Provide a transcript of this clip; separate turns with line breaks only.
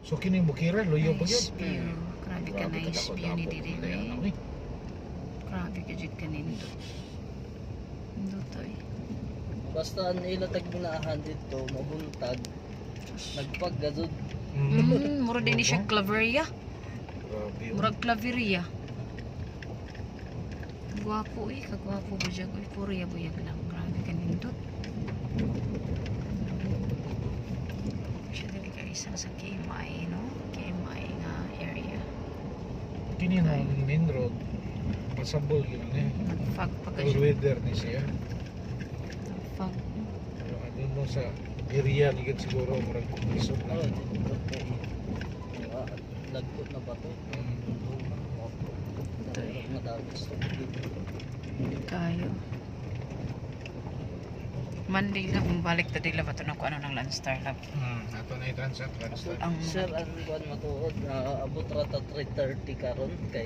So kini bukira luyo pa
Nice
gyud.
view. Grabe ka nice view ni diri. Grabe ka jud kanindot. Ndotoy.
Basta ang ilatag binaahan dito, mabuntag, nagpaggazod.
Mura din ni siya claveria.
Grabe.
Murag claveria. Gwapo eh, kagwapo ba siya? Puro yabuyag lang. Grabe kanindot. Siya dili ka isa sa KMI, no? KMI nga area.
Kini na main road. Pasabol yun eh.
Nagfag pa ka
All
siya.
weather ni siya.
Nagfag.
Pero ano mo sa area ni gid siguro murag isod na.
Oh, dito po. Lagkot na ba to? Madami sa dito.
Kayo. Monday lang, balik ta dila ba ito na kung ano ng Landstar Lab.
Ato na i-transact.
Ang
Sir, ang buwan matuod, abot rata 3:30 karon kay